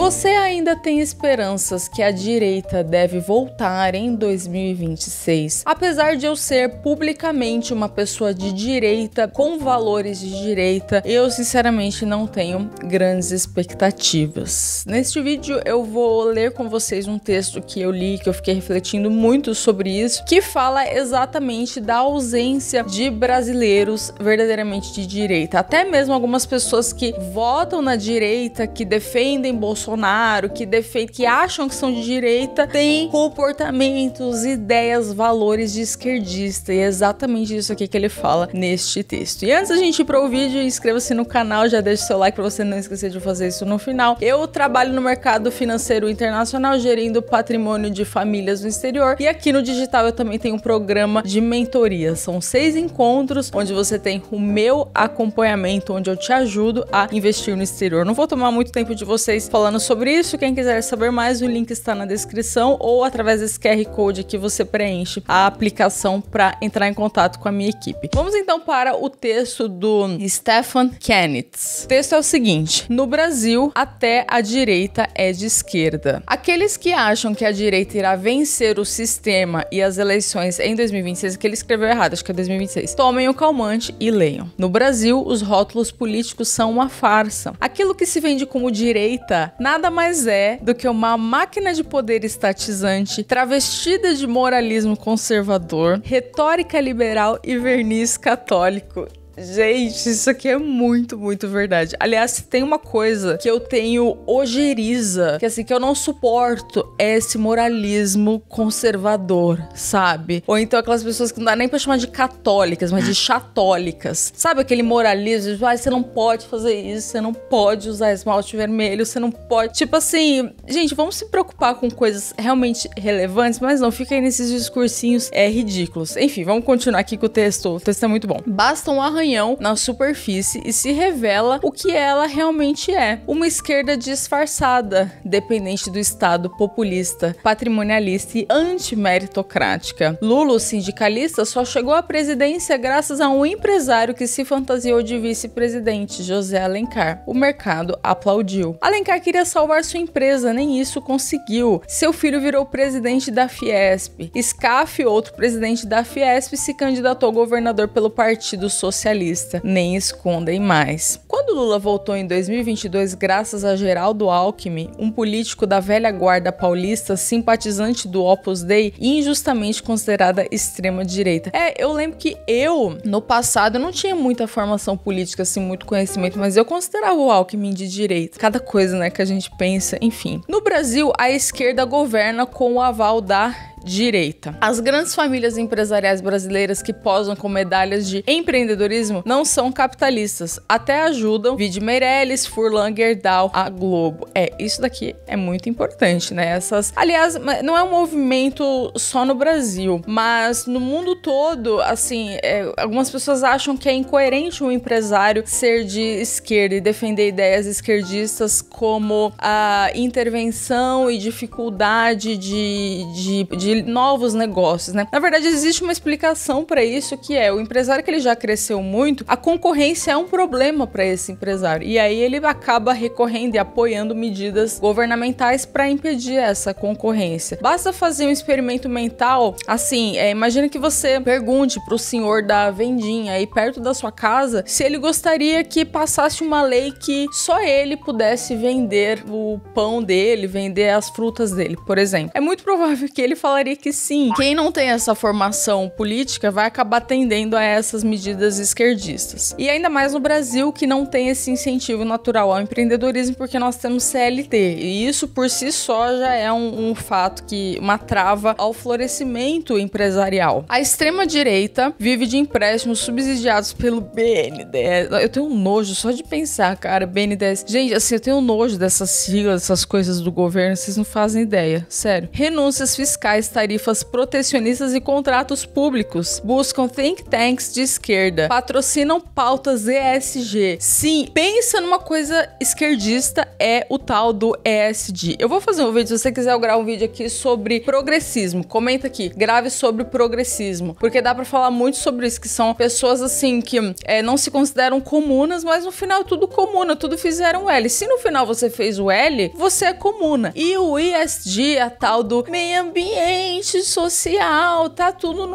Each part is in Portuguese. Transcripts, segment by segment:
você ainda tem esperanças que a direita deve voltar em 2026, apesar de eu ser publicamente uma pessoa de direita, com valores de direita, eu sinceramente não tenho grandes expectativas. Neste vídeo eu vou ler com vocês um texto que eu li, que eu fiquei refletindo muito sobre isso, que fala exatamente da ausência de brasileiros verdadeiramente de direita. Até mesmo algumas pessoas que votam na direita, que defendem Bolsonaro, que acham que são de direita, têm comportamentos, ideias, valores de esquerdista. E é exatamente isso aqui que ele fala neste texto. E antes da gente ir para o vídeo, inscreva-se no canal, já deixa o seu like para você não esquecer de fazer isso no final. Eu trabalho no mercado financeiro internacional, gerindo patrimônio de famílias no exterior. E aqui no digital eu também tenho um programa de mentoria. São 6 encontros onde você tem o meu acompanhamento, onde eu te ajudo a investir no exterior. Não vou tomar muito tempo de vocês falando sobre isso. Quem quiser saber mais, o link está na descrição ou através desse QR Code que você preenche a aplicação para entrar em contato com a minha equipe. Vamos então para o texto do Stefan Kennitz. O texto é o seguinte: no Brasil, até a direita é de esquerda. Aqueles que acham que a direita irá vencer o sistema e as eleições em 2026, que ele escreveu errado, acho que é 2026, tomem o calmante e leiam. No Brasil, os rótulos políticos são uma farsa. Aquilo que se vende como direita nada mais é do que uma máquina de poder estatizante, travestida de moralismo conservador, retórica liberal e verniz católico. Gente, isso aqui é muito, muito verdade. Aliás, se tem uma coisa que eu tenho ojeriza, que assim, que eu não suporto, é esse moralismo conservador, sabe? Ou então aquelas pessoas que não dá nem pra chamar de católicas, mas de chatólicas. Sabe aquele moralismo de, você não pode fazer isso, você não pode usar esmalte vermelho, você não pode... Tipo assim, gente, vamos se preocupar com coisas realmente relevantes, mas não, fica aí nesses discursinhos ridículos. Enfim, vamos continuar aqui com o texto. O texto é muito bom. Basta um arranhão na superfície e se revela o que ela realmente é: uma esquerda disfarçada, dependente do Estado, populista, patrimonialista e antimeritocrática. Lula, o sindicalista, só chegou à presidência graças a um empresário que se fantasiou de vice-presidente, José Alencar. O mercado aplaudiu. Alencar queria salvar sua empresa, nem isso conseguiu. Seu filho virou presidente da Fiesp. Scaff, outro presidente da Fiesp, se candidatou a governador pelo Partido Socialista. Nem escondem mais. Quando Lula voltou em 2022, graças a Geraldo Alckmin, um político da velha guarda paulista, simpatizante do Opus Dei e injustamente considerada extrema-direita. Eu lembro que no passado, não tinha muita formação política, assim, muito conhecimento, mas eu considerava o Alckmin de direita. Cada coisa, né, que a gente pensa, enfim. No Brasil, a esquerda governa com o aval da direita. As grandes famílias empresariais brasileiras que posam com medalhas de empreendedorismo não são capitalistas, até ajudam, vide Meirelles, Furlan, Gerdau, a Globo. Isso daqui é muito importante, né? Aliás, não é um movimento só no Brasil, mas no mundo todo, assim, algumas pessoas acham que é incoerente um empresário ser de esquerda e defender ideias esquerdistas como a intervenção e dificuldade de novos negócios, né? Na verdade, existe uma explicação para isso, que é o empresário que ele já cresceu muito, a concorrência é um problema para esse empresário. E aí ele acaba recorrendo e apoiando medidas governamentais para impedir essa concorrência. Basta fazer um experimento mental, assim, imagina que você pergunte pro senhor da vendinha aí perto da sua casa se ele gostaria que passasse uma lei que só ele pudesse vender o pão dele, vender as frutas dele, por exemplo. É muito provável que ele falaria que sim. Quem não tem essa formação política vai acabar tendendo a essas medidas esquerdistas. E ainda mais no Brasil, que não tem esse incentivo natural ao empreendedorismo, porque nós temos CLT. E isso por si só já é um fato, uma trava ao florescimento empresarial. A extrema-direita vive de empréstimos subsidiados pelo BNDES. Eu tenho um nojo só de pensar, cara, BNDES. Gente, assim, eu tenho um nojo dessas siglas, dessas coisas do governo, vocês não fazem ideia. Sério. Renúncias fiscais mais tarifas protecionistas e contratos públicos. Buscam think tanks de esquerda. Patrocinam pautas ESG. Sim, pensa numa coisa esquerdista, é o tal do ESG. Eu vou fazer um vídeo, se você quiser eu gravo um vídeo aqui sobre progressismo. Comenta aqui, grave sobre progressismo. Porque dá pra falar muito sobre isso, que são pessoas assim que não se consideram comunas, mas no final tudo comuna, tudo fizeram L. Se no final você fez o L, você é comuna. E o ESG, a tal do meio ambiente social, tá tudo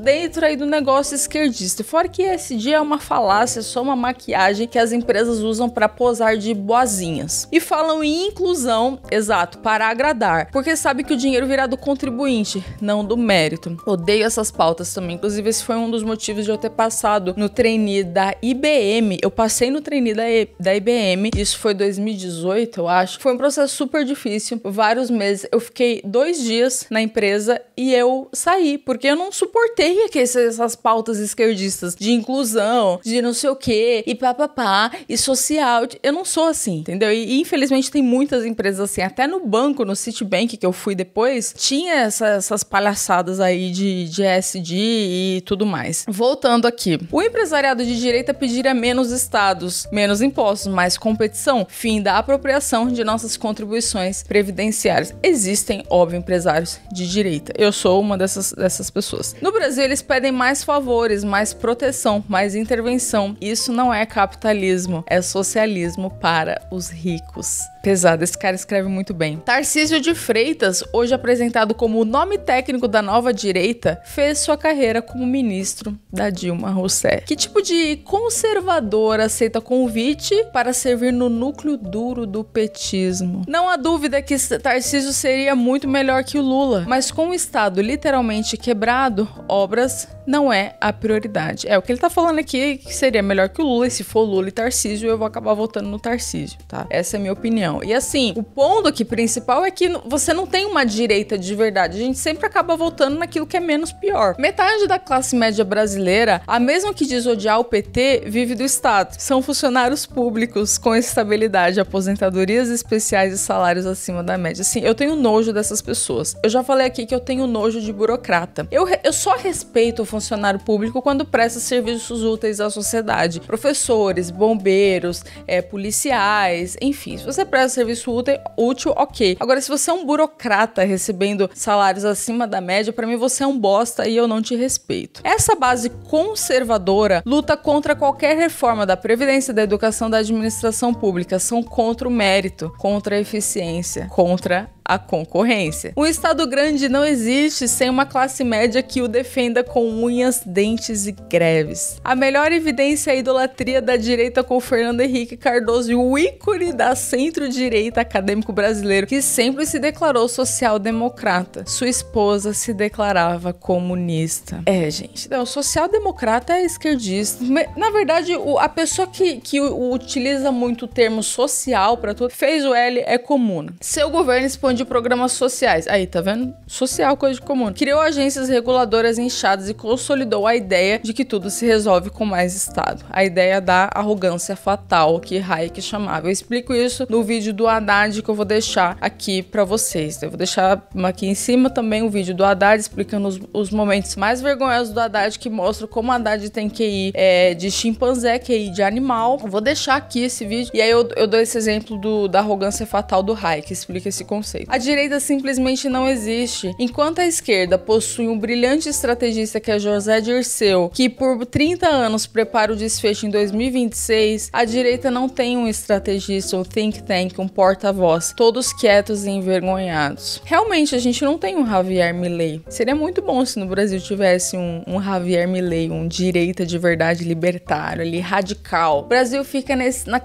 dentro aí do negócio esquerdista. Fora que ESG é uma falácia, só uma maquiagem que as empresas usam para posar de boazinhas. E falam em inclusão, exato, para agradar, porque sabe que o dinheiro virá do contribuinte, não do mérito. Odeio essas pautas também. Inclusive, esse foi um dos motivos de eu ter passado no trainee da IBM. Eu passei no trainee da IBM, isso foi 2018, eu acho. Foi um processo super difícil, vários meses. Eu fiquei 2 dias na empresa e eu saí, porque eu não suportei essas pautas esquerdistas de inclusão, de não sei o que, e papapá, e social. Eu não sou assim, entendeu? E infelizmente tem muitas empresas assim. Até no banco, no Citibank, que eu fui depois, tinha essas palhaçadas aí de ESG e tudo mais. Voltando aqui. O empresariado de direita pediria menos estados, menos impostos, mais competição, fim da apropriação de nossas contribuições previdenciárias. Existem, óbvio, empresários de direita. Eu sou uma dessas pessoas. No Brasil, eles pedem mais favores, mais proteção, mais intervenção. Isso não é capitalismo, é socialismo para os ricos. Pesado, esse cara escreve muito bem. Tarcísio de Freitas, hoje apresentado como o nome técnico da nova direita, fez sua carreira como ministro da Dilma Rousseff. Que tipo de conservador aceita convite para servir no núcleo duro do petismo? Não há dúvida que Tarcísio seria muito melhor que o Lula, mas com o Estado literalmente quebrado, obras não é a prioridade. É o que ele tá falando aqui, que seria melhor que o Lula, e se for Lula e Tarcísio, eu vou acabar votando no Tarcísio, tá? Essa é a minha opinião. E assim, o ponto aqui principal é que você não tem uma direita de verdade. A gente sempre acaba votando naquilo que é menos pior. Metade da classe média brasileira, a mesma que diz odiar o PT, vive do Estado. São funcionários públicos com estabilidade, aposentadorias especiais e salários acima da média. Assim, eu tenho nojo dessas pessoas. Eu já falei aqui que eu tenho nojo de burocrata. Eu só respeito o funcionário público quando presta serviços úteis à sociedade. Professores, bombeiros, policiais, enfim. Se você presta serviço útil, ok. Agora, se você é um burocrata recebendo salários acima da média, pra mim você é um bosta e eu não te respeito. Essa base conservadora luta contra qualquer reforma da Previdência, da educação, da administração pública. São contra o mérito, contra a eficiência, contra a concorrência. Um Estado grande não existe sem uma classe média que o defenda com unhas, dentes e greves. A melhor evidência é a idolatria da direita com Fernando Henrique Cardoso, o ícone da centro-direita acadêmico brasileiro, que sempre se declarou social-democrata. Sua esposa se declarava comunista. Gente, o social-democrata é esquerdista. Na verdade, a pessoa que utiliza muito o termo social para tudo, fez o L, é comuna. Seu governo expandiu programas sociais. Aí, tá vendo? Social, coisa de comum. Criou agências reguladoras inchadas e consolidou a ideia de que tudo se resolve com mais Estado. A ideia da arrogância fatal que Hayek chamava. Eu explico isso no vídeo do Haddad que eu vou deixar aqui pra vocês. Eu vou deixar aqui em cima também o vídeo do Haddad explicando os momentos mais vergonhosos do Haddad, que mostra como o Haddad tem QI de chimpanzé, QI de animal. Eu vou deixar aqui esse vídeo e aí eu dou esse exemplo da arrogância fatal do Hayek, explica esse conceito. A direita simplesmente não existe. Enquanto a esquerda possui um brilhante estrategista que é José Dirceu, que por 30 anos prepara o desfecho em 2026, a direita não tem um estrategista, um think tank, um porta-voz, todos quietos e envergonhados. Realmente, a gente não tem um Javier Milei. Seria muito bom se no Brasil tivesse um Javier Milei, um direita de verdade libertário, ali, radical. O Brasil fica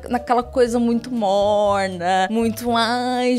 naquela coisa muito morna, muito,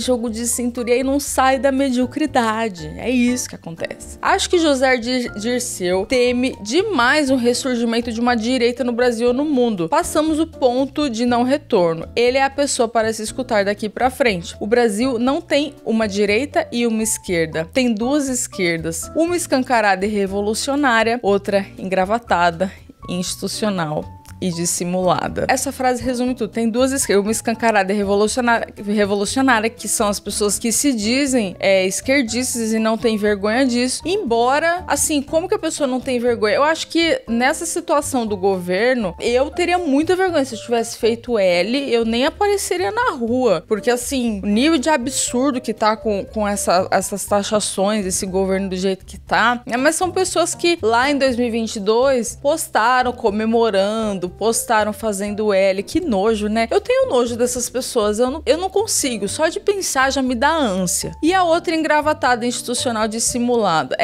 jogo de cintura, e aí não sai da mediocridade. É isso que acontece. Acho que José Dirceu teme demais o ressurgimento de uma direita no Brasil ou no mundo. Passamos o ponto de não retorno. Ele é a pessoa para se escutar daqui pra frente. O Brasil não tem uma direita e uma esquerda. Tem 2 esquerdas. Uma escancarada e revolucionária, outra engravatada, institucional e dissimulada. Essa frase resume tudo. Tem duas esquerdas, uma escancarada e revolucionária, que são as pessoas que se dizem esquerdistas e não têm vergonha disso. Embora, assim, como que a pessoa não tem vergonha? Eu acho que nessa situação do governo, eu teria muita vergonha. Se eu tivesse feito L, eu nem apareceria na rua. Porque, assim, o nível de absurdo que tá com essas taxações, esse governo do jeito que tá. Mas são pessoas que lá em 2022 postaram comemorando, postaram fazendo L. Que nojo, né? Eu tenho nojo dessas pessoas. Eu não consigo. Só de pensar já me dá ânsia. E a outra engravatada institucional dissimulada.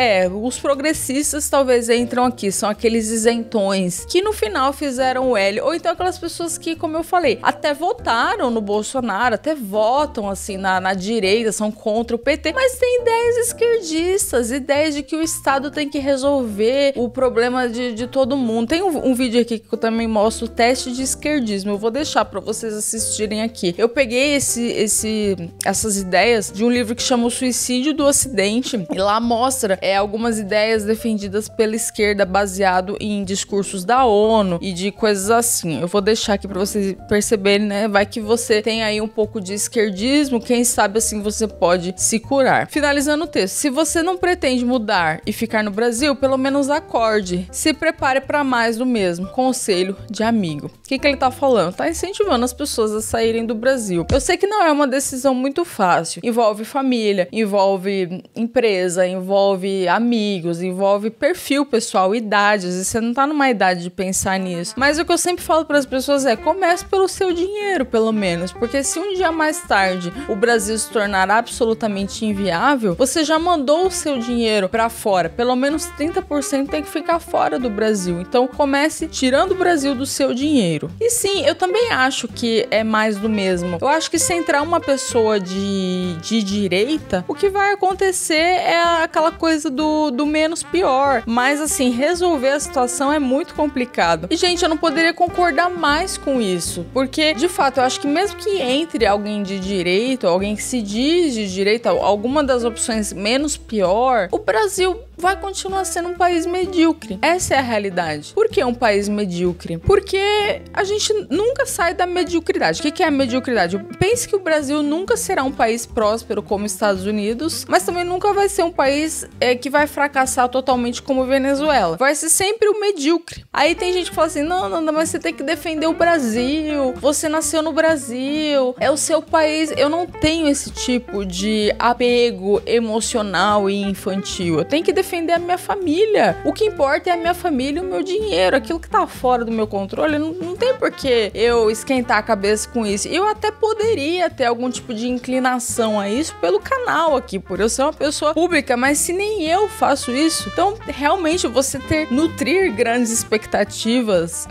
Os progressistas talvez entram aqui. São aqueles isentões que no final fizeram o L. Ou então aquelas pessoas que, como eu falei, até votaram no Bolsonaro, até votam assim na direita, são contra o PT, mas tem ideias esquerdistas, ideias de que o Estado tem que resolver o problema de todo mundo. Tem um vídeo aqui que eu também mostro o teste de esquerdismo. Eu vou deixar pra vocês assistirem aqui. Eu peguei essas ideias de um livro que chama O Suicídio do Ocidente, e lá mostra algumas ideias defendidas pela esquerda baseado em discursos da ONU e de coisas assim. Eu vou deixar aqui pra vocês perceberem, né? Vai que você tem aí um pouco de esquerdismo, quem sabe assim você pode se curar. Finalizando o texto. Se você não pretende mudar e ficar no Brasil, pelo menos acorde. Se prepare para mais do mesmo. Conselho de amigo. O que ele tá falando? Tá incentivando as pessoas a saírem do Brasil. Eu sei que não é uma decisão muito fácil. Envolve família, envolve empresa, envolve amigos, envolve perfil pessoal, idades. E você não tá numa idade de pensar nisso. Mas o que eu sempre falo para as pessoas comece pelo seu dinheiro, pelo menos. Porque se um dia mais tarde o Brasil se tornar absolutamente inviável, você já mandou o seu dinheiro para fora. Pelo menos 30% tem que ficar fora do Brasil. Então comece tirando o Brasil do seu dinheiro. E sim, eu também acho que é mais do mesmo. Eu acho que se entrar uma pessoa de direita, o que vai acontecer é aquela coisa do menos pior. Mas assim, resolver a situação é muito complicado. E gente, eu não poderia concordar mais com isso. Porque, de fato, eu acho que mesmo que entre alguém de direita, alguém que se diz de direita, alguma das opções menos pior, o Brasil vai continuar sendo um país medíocre. Essa é a realidade. Por que um país medíocre? Porque a gente nunca sai da mediocridade. O que é a mediocridade? Pense que o Brasil nunca será um país próspero como os Estados Unidos, mas também nunca vai ser um país que vai fracassar totalmente como Venezuela. Vai ser sempre o medíocre. Aí tem gente que fala assim, não, mas você tem que defender o Brasil, você nasceu no Brasil, é o seu país. Eu não tenho esse tipo de apego emocional e infantil. Eu tenho que defender a minha família. O que importa é a minha família e o meu dinheiro. Aquilo que tá fora do meu controle, não tem por que eu esquentar a cabeça com isso. Eu até poderia ter algum tipo de inclinação a isso pelo canal aqui, por eu ser uma pessoa pública, mas se nem eu faço isso, então realmente você nutrir grandes expectativas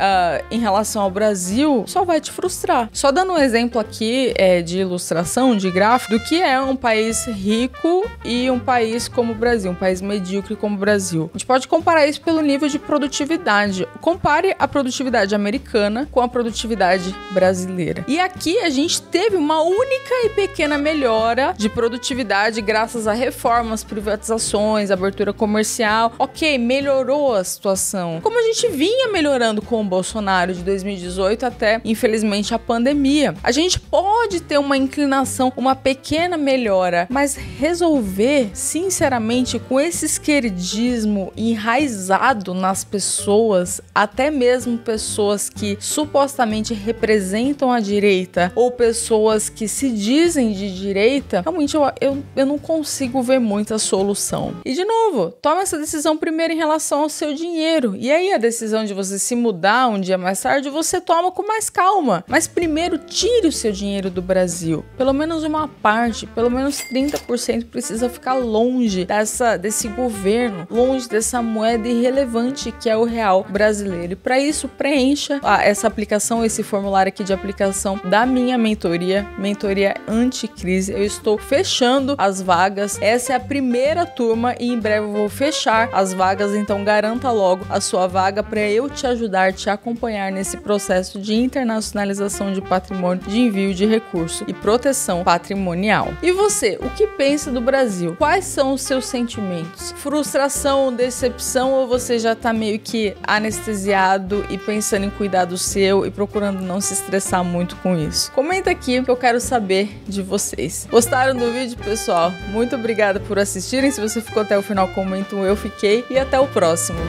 em relação ao Brasil só vai te frustrar. Só dando um exemplo aqui de ilustração, de gráfico, do que é um país rico e um país como o Brasil, um país medíocre como o Brasil. A gente pode comparar isso pelo nível de produtividade. Compare a produtividade americana com a produtividade brasileira. E aqui a gente teve uma única e pequena melhora de produtividade graças a reformas, privatizações, abertura comercial. Ok, melhorou a situação. Como a gente vinha melhorando com o Bolsonaro de 2018 até, infelizmente, a pandemia. A gente pode ter uma inclinação, uma pequena melhora, mas resolver, sinceramente, com esse esquerdismo enraizado nas pessoas, até mesmo pessoas que supostamente representam a direita ou pessoas que se dizem de direita, realmente eu não consigo ver muita solução. E de novo, toma essa decisão primeiro em relação ao seu dinheiro. E aí a decisão de você se mudar um dia mais tarde, você toma com mais calma. Mas primeiro, tire o seu dinheiro do Brasil. Pelo menos uma parte, pelo menos 30% precisa ficar longe desse governo, longe dessa moeda irrelevante que é o real brasileiro. E para isso, preencha essa aplicação, esse formulário aqui de aplicação da minha mentoria anticrise. Eu estou fechando as vagas. Essa é a primeira turma e em breve eu vou fechar as vagas, então garanta logo a sua vaga para eu te ajudar, te acompanhar nesse processo de internacionalização de patrimônio, de envio de recurso e proteção patrimonial. E você, o que pensa do Brasil? Quais são os seus sentimentos? frustração, decepção, ou você já tá meio que anestesiado e pensando em cuidar do seu e procurando não se estressar muito com isso? Comenta aqui que eu quero saber de vocês. Gostaram do vídeo, pessoal? Muito obrigada por assistirem. Se você ficou até o final, comenta um eu fiquei e até o próximo.